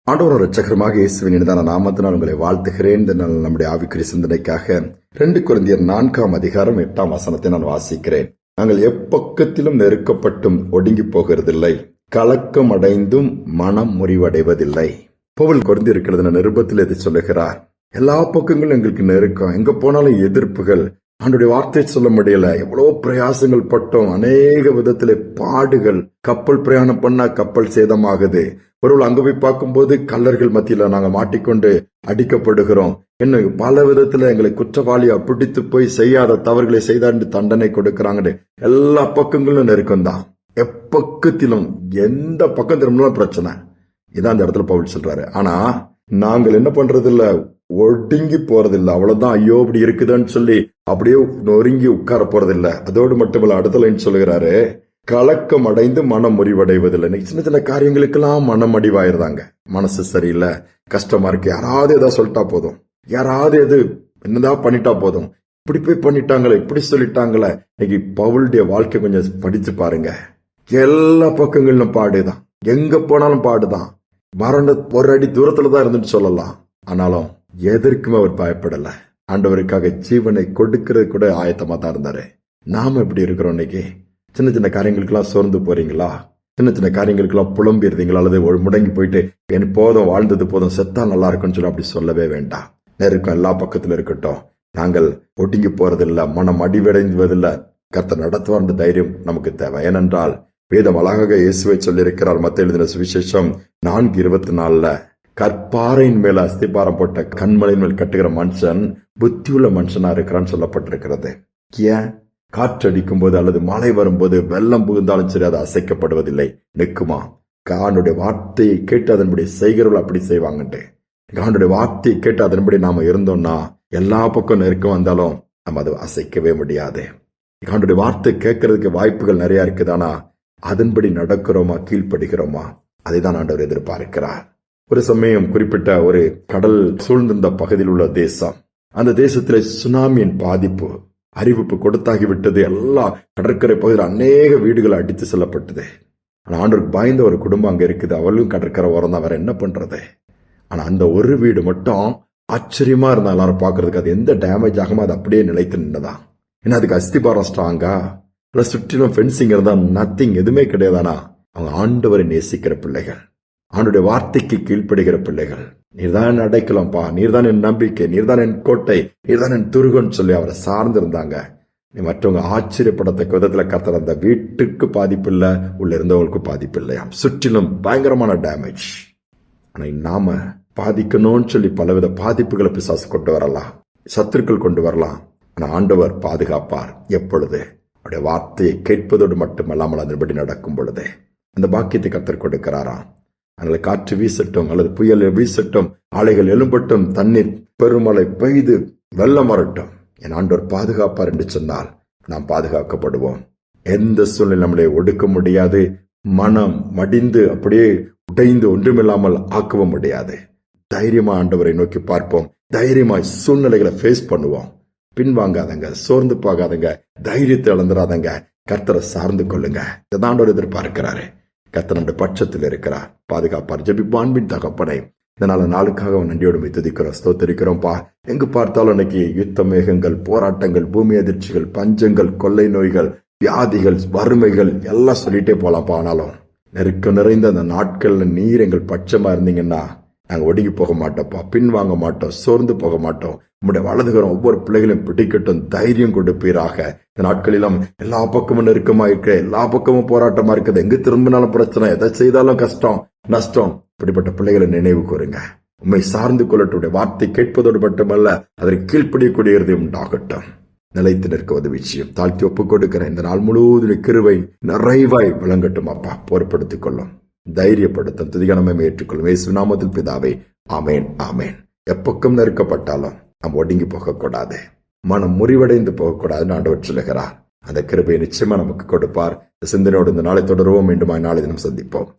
ஆண்டவரும் இரட்சகருமாக இயேசுவின் இனிதான நாமத்தினால் உங்களை வாழ்த்துகிறேன். இந்த நாள் நம்முடைய ஆவிக்குரிய சிந்தனைக்காக 2 கொரிந்தியர் 4:8 நான் வாசிக்கிறேன். நாங்கள் எப்பக்கத்திலும் நெருக்கப்பட்டும் ஒடுங்கி போகிறதில்லை, கலக்கம் அடைந்தும் மனம் முறிவடைவதில்லை. பவுல் கொரிந்தியர் நிருபத்தில் இதை சொல்லுகிறார். எல்லா பக்கங்களும் எங்களுக்கு நெருக்கம், எங்க போனாலும் எதிர்ப்புகள், ஆண்டுடைய வார்த்தை சொல்ல முடியல, எவ்வளவு பிரயாசங்கள் பட்டோம், அநேக விதத்திலே பாடுகள், கப்பல் பிரயாணம் பண்ணா கப்பல் சேதமாகுது, ஒருவள் அங்க போய் பார்க்கும்போது கல்லர்கள் மத்தியில நாங்க மாட்டிக்கொண்டு அடிக்கப்படுகிறோம், இன்னும் பல விதத்துல எங்களை குற்றவாளியா பிடித்து போய் செய்யாத தவறுகளை செய்தாண்டு தண்டனை கொடுக்கறாங்க. எல்லா பக்கங்களும் நெருக்கம் தான், எப்பக்கத்திலும் எந்த பக்கம் திரும்பினாலும் பிரச்சனை. இதான் இந்த இடத்துல பவுல் சொல்றாரு. ஆனா நாங்கள் என்ன பண்றது இல்ல, ஒடுங்கி போறதில்லை. அவ்வளவுதான், ஐயோ இப்படி இருக்குதுன்னு சொல்லி அப்படியே நொறுங்கி உட்கார போறதில்லை. அதோடு மட்டுமல்ல, அடுத்த லைன் சொல்லுகிறாரு, கலக்கம் அடைந்து மனம் முறிவடைவதில்லை. சின்ன சின்ன காரியங்களுக்கெல்லாம் மனம் அடிவாயிருந்தாங்க. மனசு சரியில்லை, கஷ்டமா இருக்கு, யாராவது ஏதாவது சொல்லிட்டா போதும், யாராவது எது என்னதான் பண்ணிட்டா போதும், இப்படி போய் பண்ணிட்டாங்களே, இப்படி சொல்லிட்டாங்களே. இன்னைக்கு பவுலுடைய வாழ்க்கை கொஞ்சம் படிச்சு பாருங்க. எல்லா பக்கங்களிலும் பாடுதான், எங்க போனாலும் பாடுதான். மரண ஒரு அடி தூரத்துலதான் இருந்துட்டு சொல்லலாம். ஆனாலும் எதற்குமே அவர் பயப்படல. ஆண்டவருக்காக ஜீவனை கொடுக்கிறது கூட ஆயத்தமா தான் இருந்தாரு. நாம எப்படி இருக்கிறோம் இன்னைக்கு? சின்ன சின்ன காரியங்களுக்கெல்லாம் சோர்ந்து போறீங்களா? சின்ன சின்ன காரியங்களுக்கெல்லாம் புலம்பிடுறீங்களா? அல்லது முடங்கி போயிட்டு என் போதும், வாழ்ந்தது போதும், செத்தா நல்லா இருக்குன்னு சொல்லி அப்படி சொல்லவே வேண்டாம். நெருக்கம் எல்லா பக்கத்துல இருக்கட்டும். நாங்கள் ஒடுங்கி போறதில்லை, மனம் அடிவடைவதில்லை. கர்த்தர் நடத்துவார் தைரியம் நமக்கு தேவை. ஏனென்றால் வேதம் அழகாக இயேசுவை சொல்லியிருக்கிறார். மத்தேயு எழுதின சுவிசேஷம் 4:24, கற்பாறையின் மேல அஸ்திபாரம் போட்ட கண்மலையின் மேல் கட்டுகிற மனுஷன் புத்தியுள்ள மனுஷனா இருக்கிறான்னு சொல்லப்பட்டிருக்கிறது. ஏன்? காற்றடிக்கும் போது அல்லது மழை வரும்போது வெள்ளம் புகுந்தாலும் சரி, அது அசைக்கப்படுவதில்லை, நிற்குமா? கானுடைய வார்த்தையை கேட்டு அதன்படி செய்கிறவர்கள் அப்படி செய்வாங்கட்டு. கானுடைய வார்த்தையை கேட்டு அதன்படி நாம இருந்தோம்னா எல்லா பக்கம் நெருக்கம் வந்தாலும் நம்ம அதை அசைக்கவே முடியாது. கானுடைய வார்த்தை கேட்கறதுக்கு வாய்ப்புகள் நிறைய இருக்குது. ஆனா அதன்படி நடக்கிறோமா, கீழ்ப்படுகிறோமா? அதை தான் ஆண்டவர் எதிர்பார்க்கிறார். ஒரு சமயம் குறிப்பிட்ட ஒரு கடல் சூழ்ந்திருந்த பகுதியில் உள்ள தேசம், அந்த தேசத்திலே சுனாமியின் பாதிப்பு அறிவிப்பு கொடுத்தாகிவிட்டது. எல்லா கடற்கரை பகுதியில் அநேக வீடுகள் அடித்து செல்லப்பட்டது. ஆனா ஆண்டவருக்கு பயந்த ஒரு குடும்பம் அங்க இருக்குது. அவளும் கடற்கரை ஓரம் தான், வேற என்ன பண்றது? ஆனா அந்த ஒரு வீடு மட்டும் ஆச்சரியமா இருந்தா எல்லாரும் பாக்குறதுக்கு. அது எந்த டேமேஜ் ஆகாம அது அப்படியே நிலைத்து நின்றுதான். ஏன்னா அதுக்கு அஸ்திபாரம் ஸ்ட்ராங்கா, இல்ல சுற்றிலும் ஃபென்சிங் இருந்தா நத்திங், எதுவுமே கிடையாதானா? அவங்க ஆண்டவரை நேசிக்கிற பிள்ளைகள், ஆண்டுடைய வார்த்தைக்கு கீழ்ப்படுகிற பிள்ளைகள். நீர்தான் அடைக்கலாம்ப்பா, நீர்தான் என் நம்பிக்கை, நீர்தான் என் கோட்டை, நீர்தான் என் துருகன்னு சொல்லி அவரை சார்ந்திருந்தாங்க. நீ மற்றவங்க ஆச்சரியப்படத்தக்க விதத்துல கர்த்தர் அந்த வீட்டுக்கு பாதிப்பு இல்ல, உள்ள இருந்தவங்களுக்கு பாதிப்பு இல்லையாம். சுற்றிலும் பயங்கரமான டேமேஜ். ஆனா நாம பாதிக்கணும்னு சொல்லி பலவித பாதிப்புகளை பிசாசு கொண்டு வரலாம், சத்துருக்கள் கொண்டு வரலாம். ஆனா ஆண்டவர் பாதுகாப்பார். எப்பொழுது? அவருடைய வார்த்தையை கேட்பதோடு மட்டுமல்லாமல் அதன்படி நடக்கும் பொழுது அந்த பாக்கியத்தை கர்த்தர் கொடுக்கிறாராம். அதனால காற்று வீசட்டும் அல்லது புயல் வீசட்டும், அலைகள் எழும்பட்டும், தண்ணீர் பெருமழை பெய்து வெள்ளம் வரட்டும், என் ஆண்டவர் பாதுகாப்பார் என்று சொன்னால் நாம் பாதுகாக்கப்படுவோம். எந்த சூழ்நிலை நம்மளை ஒடுக்க முடியாது, மனம் மடிந்து அப்படியே உடைந்து ஒன்றுமில்லாமல் ஆக்கவும் முடியாது. தைரியமா ஆண்டவரை நோக்கி பார்ப்போம், தைரியமாய் சூழ்நிலைகளை ஃபேஸ் பண்ணுவோம். பின்வாங்காதங்க, சோர்ந்து போகாதங்க, தைரியத்தை இழந்துடாதங்க, கர்த்தரை சார்ந்து கொள்ளுங்க. இதான் ஆண்டவர் எதிர்பார்க்கிறாரு. கர்த்தர் நம்முடைய பட்சத்தில் இருக்கிறார், பாதுகாப்பார். ஜெபிப்பான்பின் தகப்பனை, இதனால நாளுக்காக நன்றியோடு துதிக்கிறோம், ஸ்தோத்திரிக்கிறோம்ப்பா. எங்கு பார்த்தாலும் இன்னைக்கு யுத்த மேகங்கள், போராட்டங்கள், பூமி அதிர்ச்சிகள், பஞ்சங்கள், கொள்ளை நோய்கள், வியாதிகள், வறுமைகள் எல்லாம் சொல்லிட்டே போலாம்ப்பா. ஆனாலும் நெருக்கம் நிறைந்த அந்த நாட்கள்ல நீர் எங்கள் பட்சமா இருந்தீங்கன்னா நாங்க ஒடுங்கி போக மாட்டோம்ப்பா, பின்வாங்க மாட்டோம், சோர்ந்து போக மாட்டோம். உங்களுடைய வலதுகரம் ஒவ்வொரு பிள்ளைகளையும் பிடிக்கட்டும், தைரியம் கொடுப்பீராக. இந்த நாட்களிலும் எல்லா பக்கமும் நெருக்கமா இருக்க, எல்லா பக்கமும் போராட்டமா இருக்குது, எங்க திரும்பினாலும் பிரச்சனை, எதை செய்தாலும் கஷ்டம், நஷ்டம். இப்படிப்பட்ட பிள்ளைகளை நினைவு கூறுங்க. உண்மை சார்ந்து கொள்ளட்டுடைய வார்த்தை கேட்பதோடு மட்டுமல்ல, அதற்கு கீழ்ப்படியக்கூடிய இருதயம் உண்டாகட்டும். நிலைத்து நிற்க உதவி செய்யும். தாழ்த்தி ஒப்புக் கொடுக்கிறேன். இந்த நாள் முழுவதும் கிருபை நிறைவாய் விளங்கட்டும் அப்பா. பொறுப்படுத்திக் கொள்ளும், தைரியப்படுத்தும், துதிகனமே ஏற்றுக்கொள்ளும். இயேசு நாமத்தில் பிதாவே, ஆமேன், ஆமேன். எப்பக்கம் நெருக்கப்பட்டாலும் நாம் ஒடுங்கி போகக்கூடாது, மனம் முறிவடைந்து போகக்கூடாதுன்னு ஆண்டவர் சொல்லுகிறார். அந்த கிருபையை நிச்சயமா நமக்கு கொடுப்பார். சிந்தனையோடு இந்த நாளை தொடருவோம். மீண்டும் நாளை தினம் சந்திப்போம்.